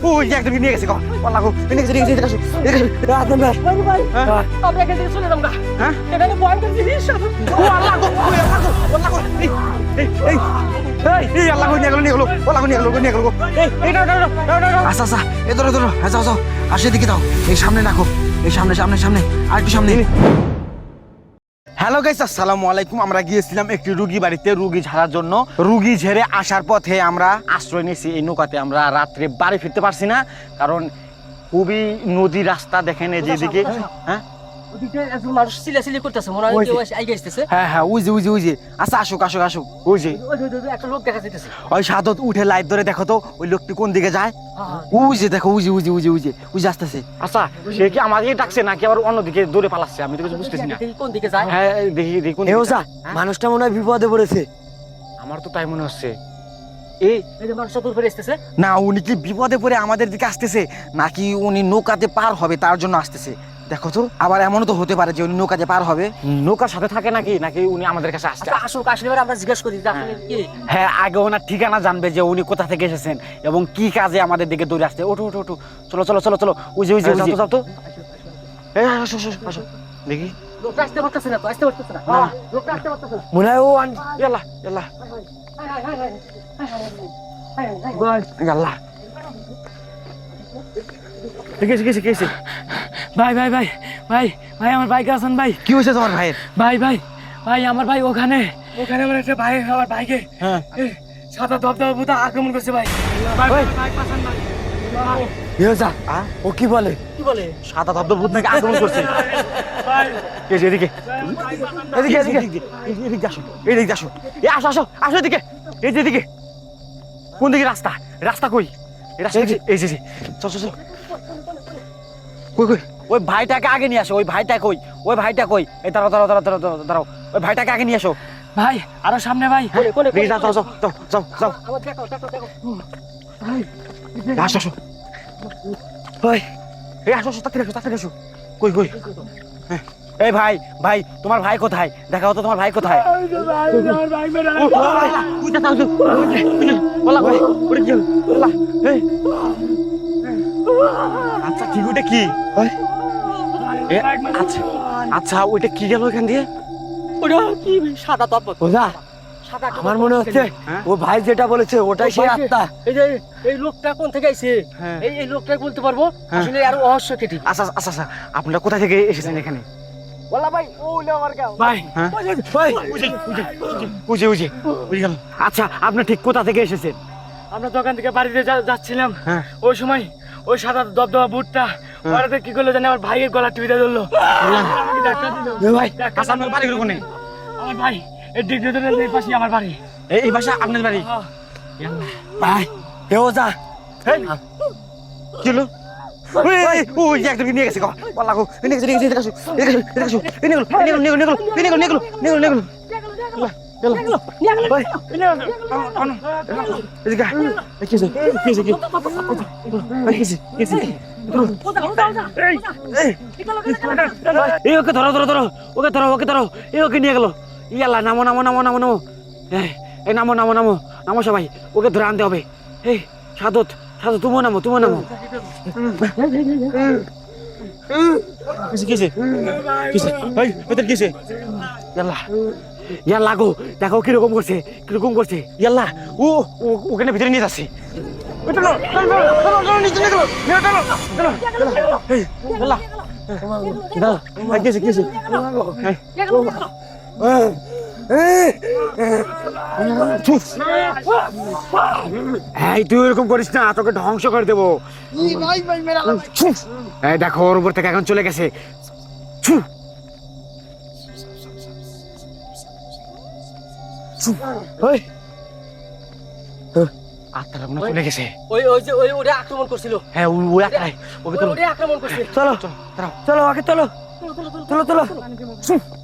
ওই যে একদম নিয়ে গেছে গো আল্লাহ গো নিয়ে গেছে এদিকে আসো আদম ভাই আমরা এখান থেকে চলে যাবো গা। হ্যাঁ এখানে ভয়ঙ্কর জিনিস ও আল্লাহ গো ওই আল্লাহ গো এই আল্লাহ গো নিয়ে গেলো আল্লাহ গো নিয়ে গেলো এই দাও আচ্ছা আচ্ছা এ ধরো হ্যাঁ যাও আসে এদিকে দাও এই সামনে রাখো এই সামনে আর একটু সামনে। হ্যালো গাইস, আসসালামু আলাইকুম। আমরা গিয়েছিলাম একটি রুগী বাড়িতে রুগী ঝাড়ার জন্য। রুগী ঝেড়ে আসার পথে আমরা আশ্রয় নিয়েছি এই নৌকাতে। আমরা রাত্রে বাড়ি ফিরতে পারছি না, কারণ খুবই নদী রাস্তা দেখেন এই যেদিকে। হ্যাঁ মানুষ চিলাচিলি করতেছে, মনে হয় কেউ আইগে আসতেছে। হ্যাঁ ওই যে আচ্ছা আসুক ওই যে একটা লোক দেখা যাইতেছে। ওই সাদত উঠে লাইট ধরে দেখো তো ওই লোকটি কোন দিকে যায়। ওই যে দেখো ওই যে আসতেছে। আচ্ছা সে কি আমাকে ডাকছে নাকি আবার অন্যদিকে দৌড়ে পালাচ্ছে, আমি তো কিছু বুঝতেছি না। কোন দিকে যায়? হ্যাঁ দেখি কোন দিকে যায়। মানুষটা মনে হয় বিপদে পড়েছে। আমার তো তাই মনে হচ্ছে। এই যে মানুষটা দূর করে আসতেছে। না উনি কি বিপদে পড়ে আমাদের দিকে আসতেছে, নাকি উনি নৌকাতে পার হবে তার জন্য আসতেছে? দেখো তো, আবার এমনও তো হতে পারে যে উনি নৌকাতে পার হবে, নৌকার সাথে থাকে নাকি উনি আমাদের কাছে আসছে। আসুক, আসলে আমরা জিজ্ঞাসা করি যে আপনি কি। হ্যাঁ আগে ওনার ঠিকানা জানবে যে উনি কোথা থেকে এসেছেন এবং কি কাজে আমাদের দিকে দৌড়ে আসছে। ওঠো চলো ওই যে যাও তো। এই আসো দেখি। লোকটা আসতে পারতেছে না। লোকটা আসতে পারতেছে না। মনে হয় ও ইয়াল্লা ঠিক আছে। ভাই আমার ভাই আছেন ভাই? কি হয়েছে তোমার ভাইয়ের? ভাই আমার ভাই ওখানে আমার একটা ভাই আমার ভাইকে সাদা দবদবা ভূত আক্রমণ করছে ভাই। ও কি বলে সাদা ধবধব ভূত নাকি আক্রমণ করছে? এদিকে আসো এদিকে। এই যে এদিকে। কোন দিকে রাস্তা কই? এই যে চল কই ওই ভাইটাকে আগে নিয়ে আসো। ওই ভাইটা কই? এই দাঁড়াও ওই ভাইটাকে আগে নিয়ে আসো। ভাই আরো সামনে ভাই। যাও আসো ভাই আসো তাড়াতাড়ি আসো। কই এই ভাই তোমার ভাই কোথায়? দেখাও তো তোমার ভাই কোথায়? আচ্ছা ঠিক ওইটা কি? আচ্ছা ওইটা কি গেল এখান দিয়ে? ওটা কি সাদা তপত। আমার মনে হচ্ছে ও ভাই যেটা বলেছে ওটাই সেই আত্মা। এই লোকটা কোন থেকে আইছে? এই লোকটাই বলতে পারবো আসলে। আর রহস্য কেটি। আচ্ছা আপনারা কোথা থেকে এসেছেন এখানে? বলা ভাই ওইলে আমার গাও ভাই বুঝে গেল। আচ্ছা আপনি ঠিক কোথা থেকে এসেছেন? আমরা দোকান থেকে বাড়িতে যাচ্ছিলাম। ওই সময় ওই সাদা দবদবা বুটটা ওরাতে কি করলো জানি আমার ভাইয়ের গলা টিপে ধরলো। ভাই আপনার বাড়ি কোনে? আমার ভাই এই ডিগ্রেডের পাশে আমার বাড়ি। এই বাসা আপনার বাড়ি? ভাই কেউ যা কি হলো? ওই যে একদম নিয়ে গেছে গো আল্লাহ গো নিয়ে গেছে এদিকে আসো ওকে ধরো ওকে নিয়ে গেল। ইয়াল্লা নামো এই নামো সবাই, ওকে ধরে আনতে হবে। এই সাদত তুমিও নামো ইয়াল্লা গো দেখো কিরকম করছে ইয়াল্লা ওখানে ভিতরে নিয়ে যাচ্ছে। তুই এরকম করিস না, তোকে ধ্বংস করে দেবো। দেখো ওর উপর থেকে এখন চলে গেছে। আত্মারা মনে চলে গেছে। ওটা আক্রমণ করছিল। হ্যাঁ ওই আত্মাই ওকে আক্রমণ করছে। চলো ওকে তোলো।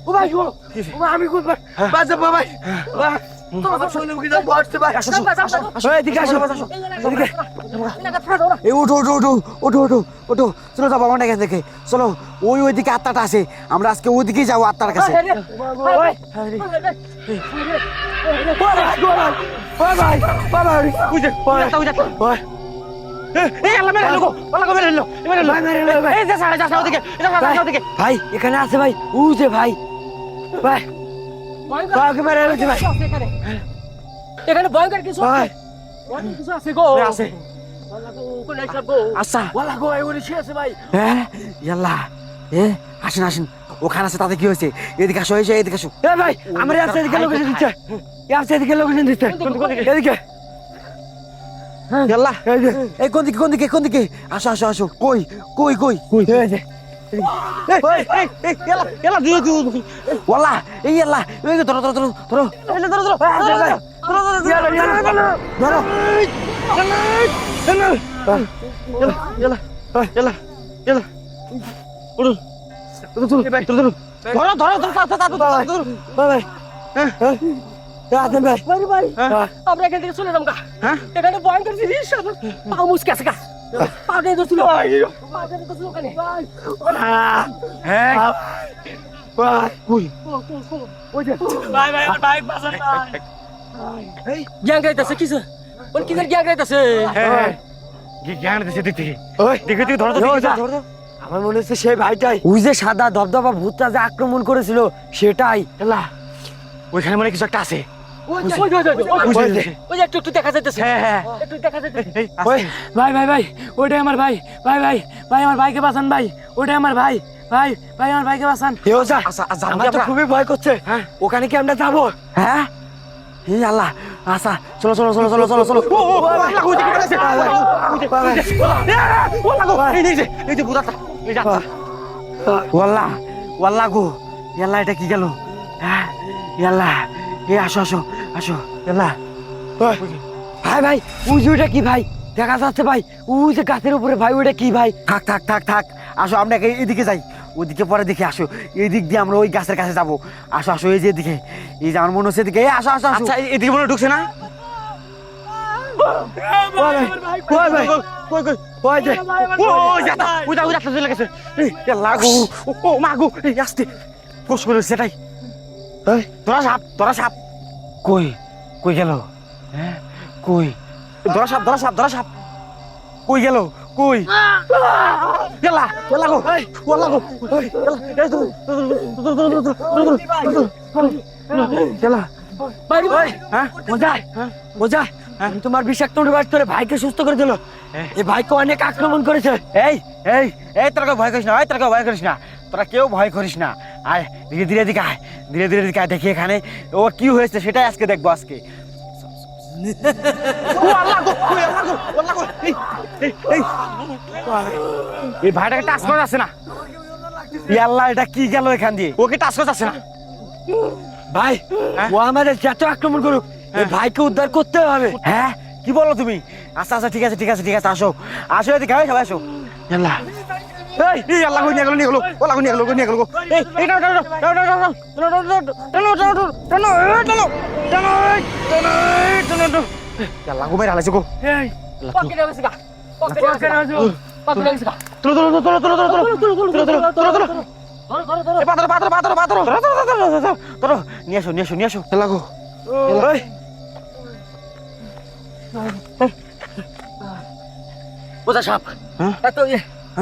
ও ভাই আমি ওঠো চলো যাবো আমার এখান থেকে। চলো ওইদিকে আত্মাটা আছে, আমরা আজকে ওইদিকেই যাবো আত্মার কাছে। এই আল্লাহ মেরে লোক আল্লাহ মেরে লোক মেরে লোক এই যে সাড়ে যাস ওদিকে এটা সাড়ে ওদিকে ভাই এখানে আছে ভাই ও যে ভাই ভাই বাঘ মেরে এসেছে ভাই এখানে ভয়ঙ্কর কিছু ভাই ভয়ঙ্কর কিছু আছে গো আছে কোন একটা গো আচ্ছা ওলা গো এই ওরে আছে ভাই হ্যাঁ ইয়াল্লাহ আসেন আসেন ওখানে আছে তাতে কি হয়েছে এদিকে আসো এদিকে আসো এ ভাই আমরা আছে এদিকে লোকেশন দিচ্ছে আছে এদিকে লোকেশন দিচ্ছে এদিকে ইয়াল্লাহ এই কোন দিকে আসো আসো আসো কই কই কই এই যে ওয়াল্লা এই ইয়াল্লাহ এই ধরো ধরো ধরো ধরো ধরো ধরো ধরো আমরা এখান থেকে চলে যাবো এখানে ভয়ঙ্কর জিনিস পা মুসকে আছে গা পা দিয়ে ধরছিল পা দিয়ে ধরছিল ওখানে হ্যাঁ গ্যাং গাইতেছে কিছু ওর কি গ্যাং গাইতেছে জ্ঞান দিছে দেখি দেখি তুই ধরো ধরো আমার মনে হচ্ছে সেই ভাইটাই ওই যে সাদা দবদবা ভূতটা যে আক্রমণ করেছিল সেটাই এলা ওইখানে মানে কিছু একটা আছে ওই যে একটু দেখা যাইতেছে হ্যাঁ একটু দেখা যাইতেছে ভাই ভাই ভাই ওইটাই আমার ভাই ভাই ভাই ভাই আমার ভাইকে বাঁচান ভাই ওইটাই আমার ভাই ভাই ভাই আমার ভাইকে বাঁচান আমার তো খুবই ভয় করছে ওখানে কি আমরা যাবো হ্যাঁ এই আল্লাহ আচ্ছা চলো চলো চলো চলো চলো চলো এই যে বুড়াটা এই যাত্রা ওয়াল্লাহ ওয়াল্লাহ গো ইয়াল্লাহ এটা কি গেল হ্যাঁ ইয়াল্লাহ এই আসো আসো আসো ইয়াল্লাহ ভাই ভাই ওই যে ওইটা কি ভাই দেখা যাচ্ছে ভাই ওই যে গাছের উপরে ভাই ওইটা কি ভাই থাক থাক থাক থাক আসো আমরা এদিকে যাই ওইদিকে পরে দেখি আসো এই দিক দিয়ে আমরা ওই গাছের কাছে যাবো আসো আসো এই যে এদিকে এই যে আমার মনে হচ্ছে এদিকে আসো আসো আচ্ছা এদিকে মনে ঢুকছে না সেটাই তোরা সাপ কই কই গেল হ্যাঁ কই ধরা সাপ কই গেল কই গেলা গেলা গো গেলা গো গেলা ভাই ভাই হ্যাঁ বোঝা তোমার বিষাক্ত বাস তোর ভাইকে সুস্থ করে দিল এই ভাইকে অনেক আক্রমণ করেছে এই এই এই তোরা কেউ ভয় করিস না তোরা কেউ ভয় করিস না তোরা কেউ ভয় করিস না আয় ধীরে ধীরে দিকে আয় ধীরে ধীরে দিকে আয় দেখি এখানে ও কি হয়েছে সেটাই আজকে দেখবো আজকে এই ভাইটাকে টাচ করা যাচ্ছে না আল্লাহ এটা কি গেল এখান দিয়ে ওকে টাচ করা যাচ্ছে না ভাই ও আমাদের যত আক্রমণ করুক এই ভাইকে উদ্ধার করতে হবে হ্যাঁ কি বলো তুমি আচ্ছা আচ্ছা ঠিক আছে ঠিক আছে ঠিক আছে আসো আসো এদিকে সবাই আসো আল্লাহ এই আল্লাহ কই নিয়ে গেল ওলা কই নিয়ে গেল এই এই টানো আল্লাহ গো মেরে হালাইছে গো এই পকেটে আছে গা পকেটে আছে গা এই পাথর নিয়ে আসো আল্লাহ গো ওজা সাপ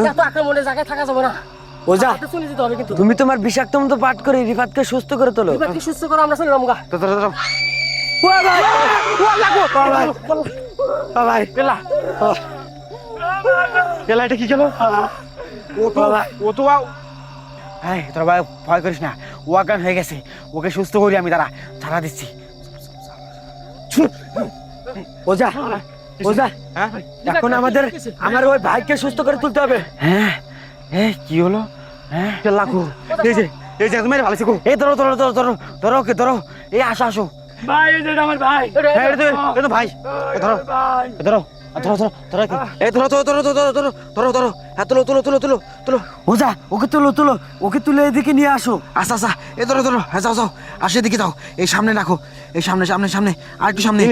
এত আক্রমণের জায়গায় থাকা যাবে না ওজা চলে যেতে হবে কিন্তু তুমি তোমার বিষাক্ত মতো পাঠ করে রিফাতকে সুস্থ করে তোলো রিফাতকে সুস্থ করে আমরা চলে যাবো গা এটা কি গেল ও তো হ্যাঁ তোর ভাই ভয় করিস না ও অজ্ঞান হয়ে গেছে ওকে সুস্থ করি আমি দাঁড়া ছাড়া দিচ্ছি ওজা হ্যাঁ এখন আমার ওই ভাইকে সুস্থ করে তুলতে হবে হ্যাঁ কি হলো হ্যাঁ লাগো এই যে তুমি ভালো গো এই ধরো ওকে ধরো এই আসো ভাই এই যে আমার ভাই হ্যাঁ এটা তো ভাই ধরো ধরো এই ধরো হ্যাঁ তুলো ওজা ওকে তুলো ওকে তুলে এদিকে নিয়ে আসো আচ্ছা এই ধরো হ্যাঁ যাও আসে এদিকে যাও এই সামনে রাখো এই সামনে আর একটু সামনে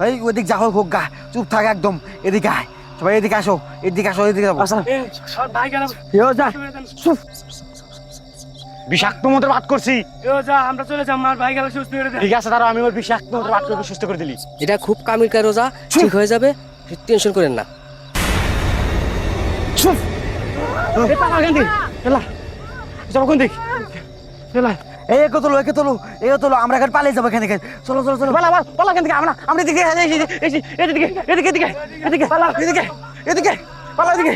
এই ওদিক যা হোক গা চুপ থাক একদম এদিকে আয় সবাই এদিকে আসো এদিকে যাবো বিষাক্ত মতো বাদ করছি। এ যা আমরা চলে যাই, আমার ভাই গেল সুস্থ করে দে। ঠিক আছে দাঁড়াও, আমি ওর বিষাক্ত মতো বাদ করে সুস্থ করে দিলি। এটা খুব কামিল কাজ রোজা, ঠিক হয়ে যাবে, টেনশন করেন না। চুপ এ পালা এখান থেকে, এলা যাবো কোন দিক, এলা একে তোলো আমরা এখন পালিয়ে যাবো এখান থেকে। চলো চলো চলো পালা পালা পালা এখান থেকে, আমরা এদিকে এদিকে এদিকে এদিকে এদিকে পালা এদিকে এদিকে পালা এদিকে